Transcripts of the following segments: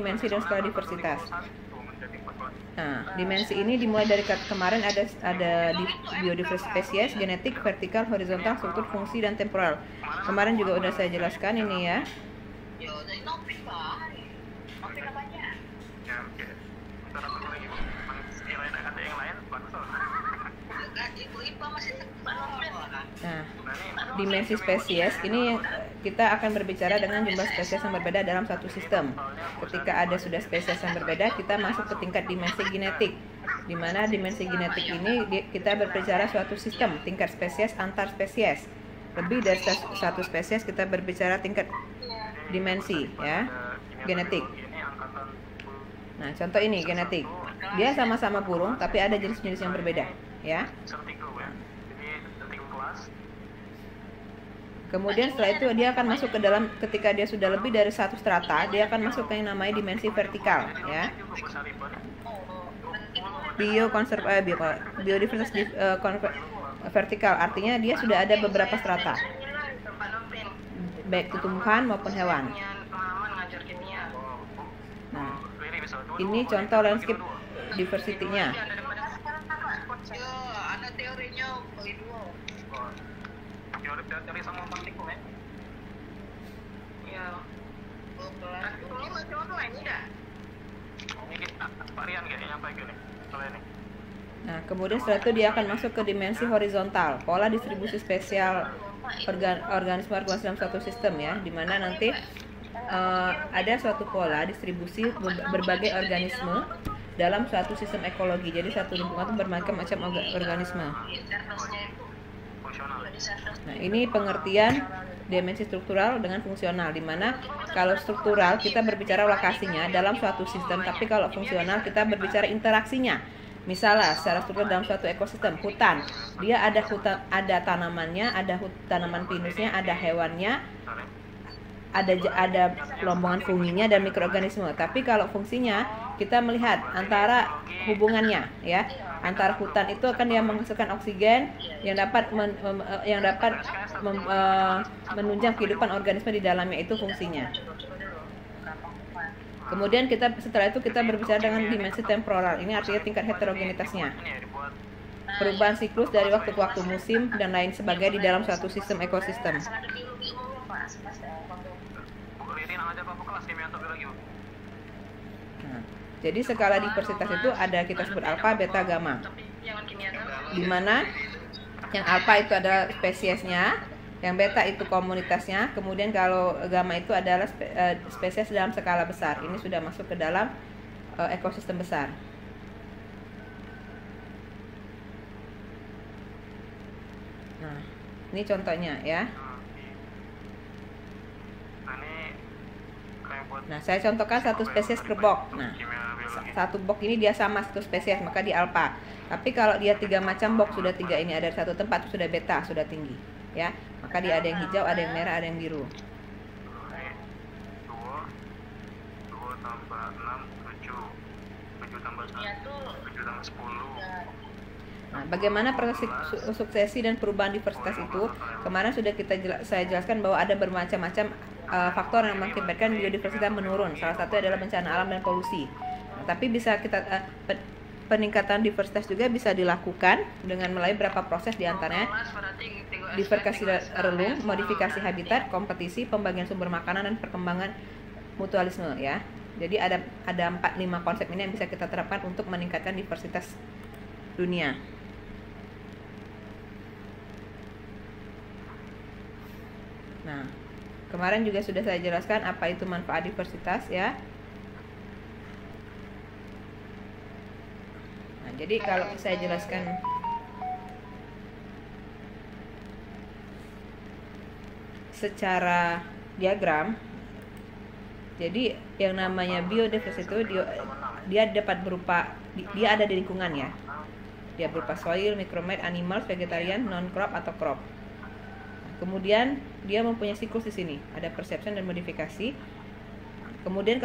dimensi dan skala diversitas. Nah, dimensi ini dimulai dari kemarin ada di biodiversitas spesies, genetik, vertikal, horizontal, struktur, fungsi, dan temporal. Kemarin juga udah saya jelaskan ini ya. Nah, dimensi spesies ini kita akan berbicara dengan jumlah spesies yang berbeda dalam satu sistem. Ketika ada sudah spesies yang berbeda, kita masuk ke tingkat dimensi genetik. Di mana dimensi genetik ini kita berbicara suatu sistem, tingkat spesies antar spesies. Lebih dari satu spesies kita berbicara tingkat dimensi ya, genetik. Nah, contoh ini genetik. Dia sama-sama burung tapi ada jenis-jenis yang berbeda, ya. Kemudian setelah itu dia akan masuk ke dalam, ketika dia sudah lebih dari satu strata, dia akan masuk ke yang namanya dimensi vertikal, ya. Biodiversitas vertikal artinya dia sudah ada beberapa strata, baik itu tumbuhan maupun hewan. Nah, ini contoh landscape diversity-nya. Teori sama praktikum ya? Iya. Ini masih online tidak? Ini varian kayaknya apa gini? Kalau ini. Nah, kemudian setelah itu dia akan masuk ke dimensi horizontal, pola distribusi spesial organisme dalam suatu sistem ya, dimana nanti ada suatu pola distribusi berbagai organisme dalam suatu sistem ekologi. Jadi satu lingkungan itu bermacam macam organisme. Nah, ini pengertian dimensi struktural dengan fungsional, dimana kalau struktural kita berbicara lokasinya dalam suatu sistem, tapi kalau fungsional kita berbicara interaksinya. Misalnya secara struktural dalam suatu ekosistem, hutan, dia ada hutan, ada tanamannya, ada tanaman pinusnya, ada hewannya, ada rombongan funginya dan mikroorganisme. Tapi kalau fungsinya kita melihat antara hubungannya ya, antara hutan itu akan dia menghasilkan oksigen yang dapat menunjang kehidupan organisme di dalamnya, itu fungsinya. Kemudian setelah itu kita berbicara dengan dimensi temporal. Ini artinya tingkat heterogenitasnya, perubahan siklus dari waktu ke waktu, musim dan lain sebagainya di dalam suatu sistem ekosistem. Nah, jadi skala diversitas itu ada kita sebut alfa, beta, gamma. Dimana yang alfa itu adalah spesiesnya, yang beta itu komunitasnya, kemudian kalau gamma itu adalah spesies dalam skala besar. Ini sudah masuk ke dalam ekosistem besar. Nah, ini contohnya ya. Nah, saya contohkan satu spesies kerbau. Nah, satu bok ini dia sama satu spesies, maka di alfa. Tapi kalau dia 3 macam bok, sudah 3 ini ada satu tempat, sudah beta, sudah tinggi, ya. Maka dia ada yang hijau, ada yang merah, ada yang biru. 2 tambah 6, 7 tambah 1, 7 tambah 10. Nah, bagaimana proses suksesi dan perubahan diversitas itu? Kemarin sudah saya jelaskan bahwa ada bermacam-macam faktor yang mengakibatkan biodiversitas menurun. Salah satu adalah bencana alam dan polusi. Nah, tapi bisa peningkatan diversitas juga bisa dilakukan dengan melalui beberapa proses, diantaranya diversifikasi relung, modifikasi habitat, kompetisi, pembagian sumber makanan, dan perkembangan mutualisme ya. Jadi ada 4-5 konsep ini yang bisa kita terapkan untuk meningkatkan diversitas dunia. Nah, kemarin juga sudah saya jelaskan apa itu manfaat diversitas ya. Nah, jadi kalau saya jelaskan secara diagram, jadi yang namanya biodiversitas itu dia dapat berupa, dia ada di lingkungan ya. Dia berupa soil, micromet, animals, vegetarian, non-crop atau crop. Kemudian dia mempunyai siklus di sini, ada perception dan modifikasi. Kemudian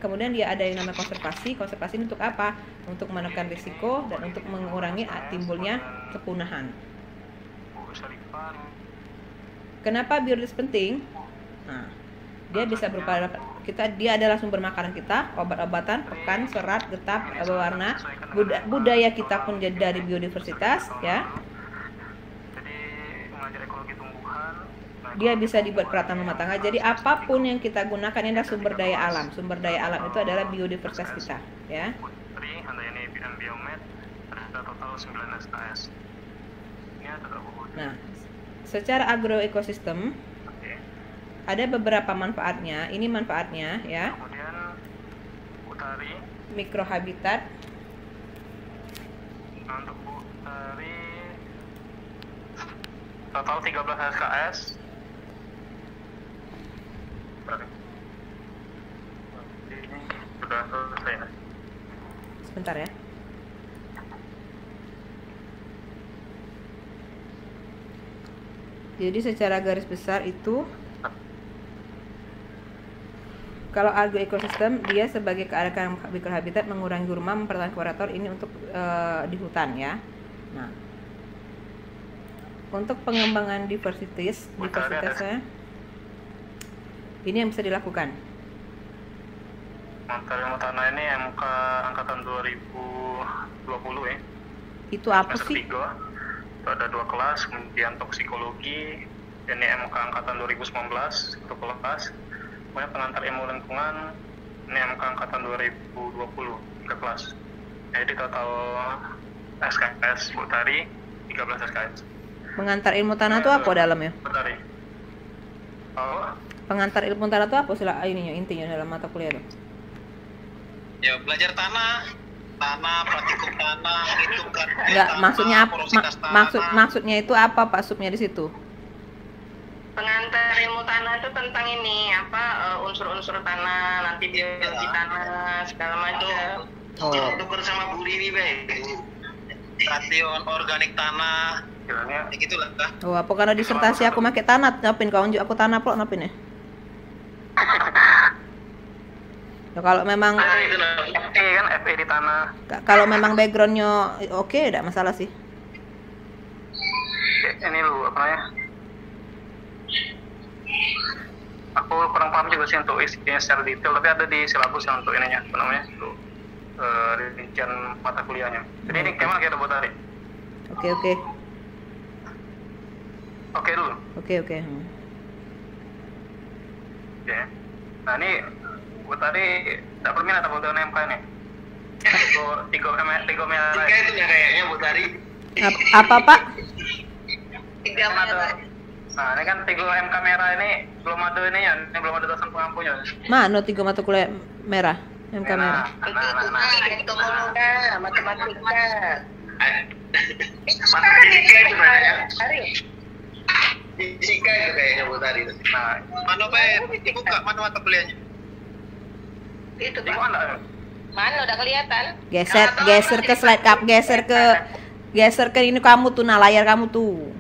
kemudian dia ada yang namanya konservasi. Konservasi ini untuk apa? Untuk menekan risiko dan untuk mengurangi timbulnya kepunahan. Kenapa biodiversitas penting? Nah, dia bisa berupa, dia adalah sumber makanan kita, obat-obatan, pekan, serat, getah, berwarna. Budaya kita pun jadi dari biodiversitas, ya. Jadi mengajar ekologi tumbuhan. Dia bisa dibuat peralatan rumah tangga. Jadi apapun yang kita gunakan ini adalah sumber daya alam. Sumber daya alam itu adalah biodiversitas kita, ya. Putri, Handayani dan Biomed ada total 9 SKS. Ini ada berapa? Nah, secara agroekosistem ada beberapa manfaatnya. Ini manfaatnya, ya. Kemudian Utari. Mikrohabitat. Untuk Utari total 13 SKS. Berarti ini sudah selesai. Sebentar ya. Jadi secara garis besar itu, kalau agroekosistem dia sebagai keanekaragaman mikrohabitat mengurangi gurma, mempertahankan predator ini untuk di hutan, ya. Nah, untuk pengembangan diversitasnya ini yang bisa dilakukan. Materi ilmu tanah ini MK angkatan 2020 ya. Itu apa Semester sih? 3. Itu ada 2 kelas, kemudian toksikologi, ini MK angkatan 2019 1 kelas. Kemudian pengantar ilmu lingkungan, ini MK angkatan 2020 3 kelas. Jadi total SKS Bu Tari 13 SKS. Pengantar ilmu tanah itu apa dalamnya? Bu Tari. Oh, Pengantar ilmu tanah itu apa sih ininya, intinya dalam mata kuliah itu? Ya belajar tanah, praktikum tanah, hitung kan. Enggak, maksudnya apa? Maksudnya itu apa Pak subnya di situ? Pengantar ilmu tanah itu tentang ini unsur-unsur tanah, nanti biologi tanah segala macam. Oh. Tuker sama Bu Lini, ration organik tanah, kiranya ya gitulah. Oh, apa karena disertasi aku pakai tanah, napin kau unjuk aku tanah plok napin ya? Ya, kalau memang FE kan, FE di tanah. kalau memang backgroundnya oke, tidak masalah sih. Ini lu apa namanya? Aku kurang paham juga sih untuk isinya secara detail, tapi ada di silabus yang untuk ininya, apa namanya? Untuk rincian mata kuliahnya. Jadi ini gimana kita buat tadi? Oke. Oke dulu. Oke. Oke. Nah ini buat tadi tidak berminat apa untuk MK ini? Tiga merah. Tiga itu ya kayaknya Bu Tari. Apa Pak? Tiga merah. Nah ini kan 3 MK merah ini belum ada ini ya, ini belum ada dosen pengampunya. Mana 3 mata kuliah merah? MK merah. Entomologa, matematika. Matematika itu kayaknya. Hari. Fisika itu kayaknya Bu Tari. Nah, Mana buka mana mata kuliahnya? Itu di Pak. mana? Mana udah kelihatan? Geser ke slide up, geser ke ini kamu tuh, nah layar kamu tuh.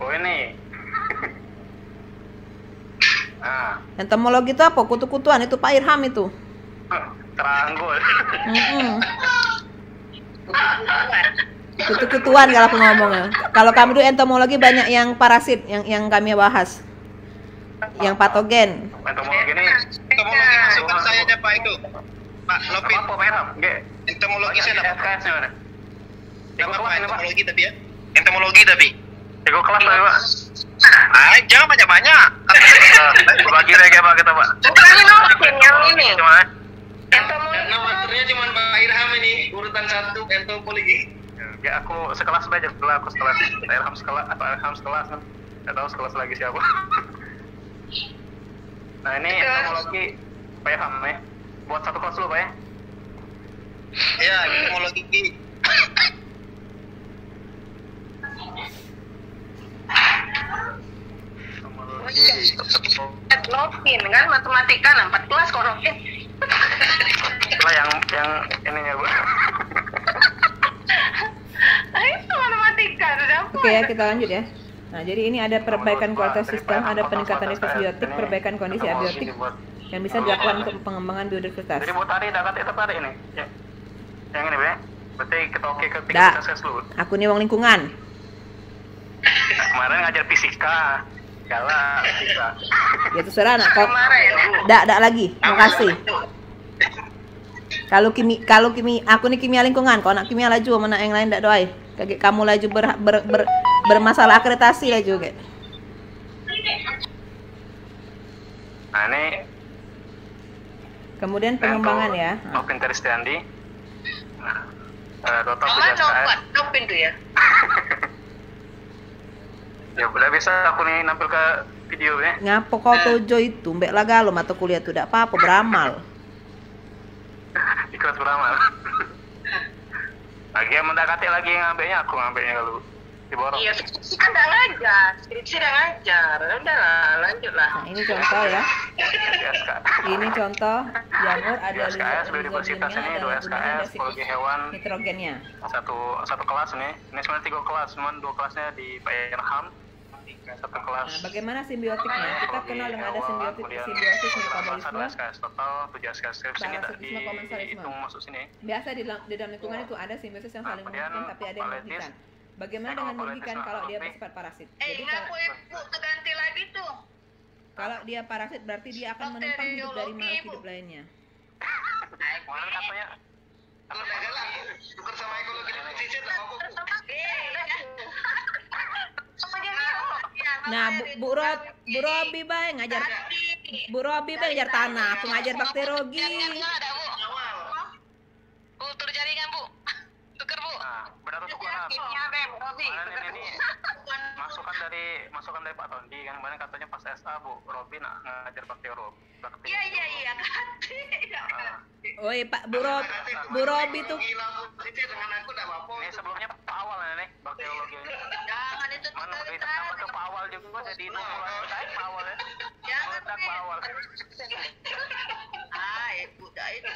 Oh ini. Nah, Entomologi itu apa? Kutu-kutuan itu Pak Irham itu. teranggul. Kutu-kutuan kalau aku ngomongnya. Kalau kami dulu entomologi banyak yang parasit yang kami bahas. Yang patogen. Entomologi ini Entomologi masukkan saya aja Pak itu. Pak Lopin. apa merah? Nggak. Entomologi saya dapat. SKS-nya mana? Apa Pak entomologi tapi ya? Entomologi tapi. Ego kelas lah Pak. Jangan banyak-banyak. Bagi aja Pak kita Pak. Bukan Lopin yang ini. Gimana? Karena materinya cuma Pak Irham ini urutan 1 entomologi. Ya aku sekelas aja setelah aku sekelas Ilham sekelas atau Ilham sekelas kan. Nggak tahu sekelas lagi siapa. Nah ini entomologi Pak Ilham ya. Buat 1 kelas dulu Pak ya. Ya, entomologi. Lopin kan matematika 14 kok Lopin. Lah yang ininya Bu. Itu matematika sudah. Oke ya, kita lanjut ya. Nah, jadi ini ada perbaikan kualitas sistem, ada peningkatan diversitas biotik, perbaikan kondisi abiotik yang bisa dilakukan untuk pengembangan biodiversitas. Jadi buat tadi dapat itu tadi ini. Ya. Yang ini ya. Berarti kita oke ke 3 Dah. SKS dulu. Aku nih wong lingkungan. Nah, kemarin ngajar fisika. kalah bisa. Ya terserah nak kok. Kemarin. Dak lagi. Makasih. Kalau kimi aku nih kimia lingkungan, kalau nak kimia laju mana yang lain dak doai. Kayak kamu laju bermasalah akreditasi laju kayak. Nah ini Kemudian pengembangan ya. Nopin Teristiandi. Nah, total Mama 7 SKS. nopin tuh ya. Ya udah bisa aku nih nampil ke videonya. Ngapo kau tojo itu, mbek laga lo mata kuliah tuh dak apa-apa beramal. Ikhlas beramal. Lagi yang mendekati lagi ngambilnya aku ngambilnya kalau diborong. Iya, skripsi kan udah ngajar. Skripsi udah ngajar. Udahlah, lanjutlah. Nah, ini contoh ya. SK. Ini contoh jamur ada 2 SKS biodiversitas ini 2 SKS psikologi hewan nitrogennya. satu kelas nih. Ini sebenarnya 3 kelas, cuman 2 kelasnya di Pak Irham. Satu kelas. Nah, bagaimana simbiotiknya? Kita kenal dengan ada simbiosis metabolisme. 2 SKS total 7 SKS skripsi ini tak Parasitisme, komensalisme. dihitung masuk sini. Biasa di dalam lingkungan itu ada simbiosis yang saling Kemudian menguntungkan tapi ada yang politis. merugikan. Bagaimana dengan merugikan kalau dia bersifat parasit? Jadi Ngaku ibu terganti lagi tuh. kalau dia parasit berarti dia akan menumpang hidup dari makhluk hidup lainnya. Kemarin katanya Udah galak. Tukar sama ekologi di pesisir tak mau. Nah, Bu Robi bae ngajar Bu Robi bae ngajar tanah, aku ngajar bakteriologi. Kultur jaringan, Bu. Tuker, Bu. nah, benar tukaran. Kemarin ini masukan dari Pak Tondi kan kemarin katanya pas SA Bu Robi nak ngajar bakteriologi. Iya. Oi, Pak Bu Robi tuh Gila aku pesisir dengan aku enggak apa-apa. Ini sebelumnya Pak Awal nih bakteriologi ini. Jangan itu Mana kita sama ke Pak Awal juga jadi nunggulan saya Pak Awal ya. Jangan, Meledak Pak Awal. Ibu dah itu.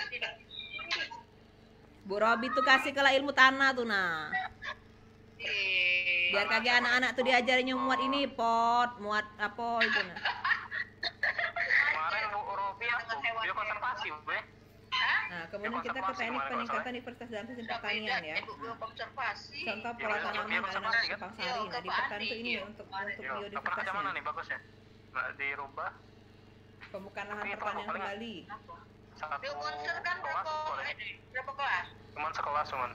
Bu Robi tuh kasih kala ilmu tanah tuh nah. Biar kagak anak-anak tuh diajarinnya muat ini muat apa itu nah. Kemarin Bu Robi aku biokonservasi Bu ya. Nah, kemudian kita ke teknik peningkatan diversitas dalam sistem pertanian ya. Observasi. Contoh pola tanaman ada nama Kepang Sari. Nah, di pertanian itu ini untuk Pernah aja mana biodiversitasnya. nih bagusnya? Nggak dirubah Pembukaan lahan pertanian kembali. satu Biokonser kan kelas boleh. berapa kelas? Cuman sekelas cuman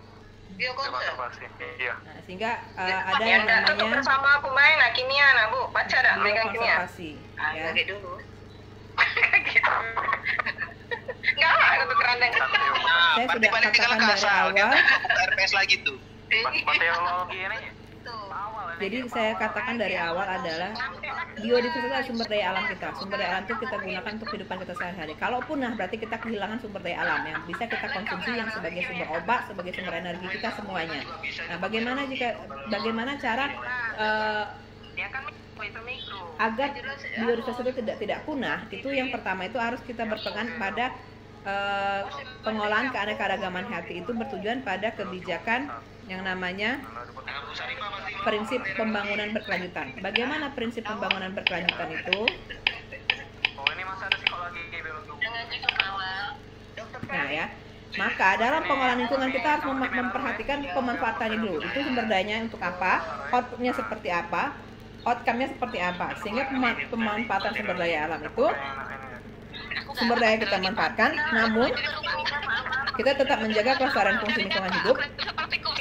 Biokonser. biokonservasi. Iya. Nah, sehingga ada yang namanya bersama aku main nah kimia nah Bu. Baca dah megang kimia. biokonservasi ya. Lagi dulu. Gitu. Enggak lah, itu kerandang. Saya sudah katakan dari awal. RPS lagi tuh. Bakteriologi ini awal ini. Jadi saya katakan dari awal adalah biodiversitas adalah sumber daya alam kita. Sumber daya alam itu kita gunakan untuk kehidupan kita sehari-hari. Kalau punah berarti kita kehilangan sumber daya alam yang bisa kita konsumsi yang sebagai sumber obat, sebagai sumber energi kita semuanya. Nah, bagaimana cara agar biodiversitas itu tidak punah? Itu yang pertama itu harus kita berpegang pada pengolahan keanekaragaman hayati itu bertujuan pada kebijakan yang namanya prinsip pembangunan berkelanjutan. Bagaimana prinsip pembangunan berkelanjutan itu? Oh ini masih ada psikologi biologi. Nah ya, maka dalam pengolahan lingkungan kita harus memperhatikan pemanfaatannya dulu. Itu sumber dayanya untuk apa, outputnya seperti apa, outcome-nya seperti apa. Sehingga pemanfaatan sumber daya alam itu sumber daya kita manfaatkan, namun kita tetap menjaga kelestarian fungsi lingkungan hidup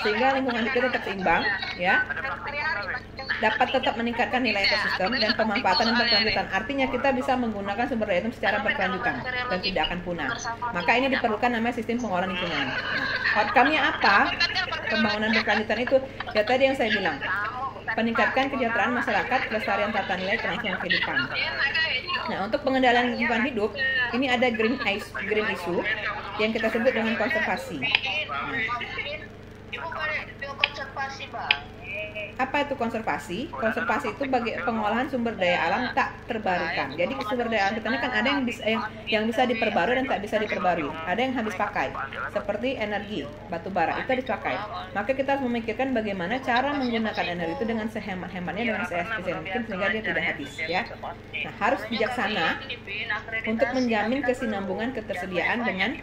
sehingga lingkungan kita tetap seimbang, ya, dapat tetap meningkatkan nilai ekosistem dan pemanfaatan yang berkelanjutan. Artinya kita bisa menggunakan sumber daya itu secara berkelanjutan dan tidak akan punah. Maka ini diperlukan namanya sistem pengolahan lingkungan. Nah, outcome-nya apa? Pembangunan berkelanjutan itu ya tadi yang saya bilang, peningkatkan kesejahteraan masyarakat, kelestarian tata nilai, kelangsungan kehidupan. Nah, untuk pengendalian lingkungan hidup, ini ada green issue yang kita sebut dengan konservasi. Biokonservasi, Bang. Apa itu konservasi? Konservasi itu bagi pengolahan sumber daya alam tak terbarukan. Jadi sumber daya alam kita ini kan ada yang bisa diperbarui dan tak bisa diperbarui. Ada yang habis pakai, seperti energi, batu bara itu habis pakai. Maka kita harus memikirkan bagaimana cara menggunakan energi itu dengan sehemat-hematnya, dengan seefisien mungkin sehingga dia tidak habis, ya. Nah, harus bijaksana untuk menjamin kesinambungan ketersediaan dengan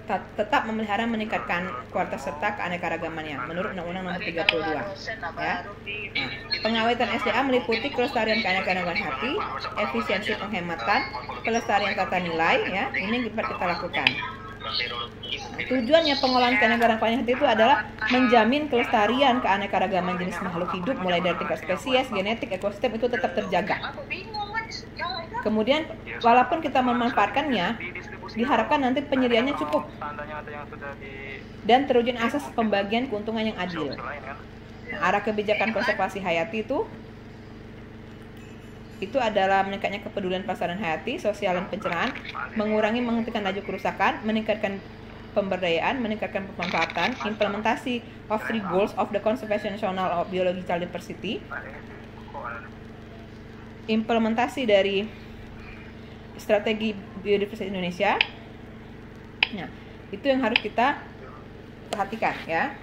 tetap memelihara meningkatkan kualitas serta keanekaragamannya menurut Undang-Undang Nomor 32. Ya. Nah, pengawetan SDA meliputi kelestarian keanekaragaman hayati, efisiensi penghematan, pelestarian tata nilai, ya. Ini yang dapat kita lakukan. Nah, tujuannya pengolahan keanekaragaman hayati itu adalah menjamin kelestarian keanekaragaman jenis makhluk hidup mulai dari tingkat spesies, genetik, ekosistem itu tetap terjaga. Kemudian walaupun kita memanfaatkannya, diharapkan nanti penyediaannya cukup dan terwujud asas pembagian keuntungan yang adil. Nah, arah kebijakan konservasi hayati itu adalah meningkatnya kepedulian pelestarian hayati, sosial dan pencerahan, mengurangi menghentikan laju kerusakan, meningkatkan pemberdayaan, meningkatkan pemanfaatan, implementasi of 3 goals of the conservation of biological diversity, implementasi dari strategi biodiversitas Indonesia. Nah, itu yang harus kita perhatikan, ya.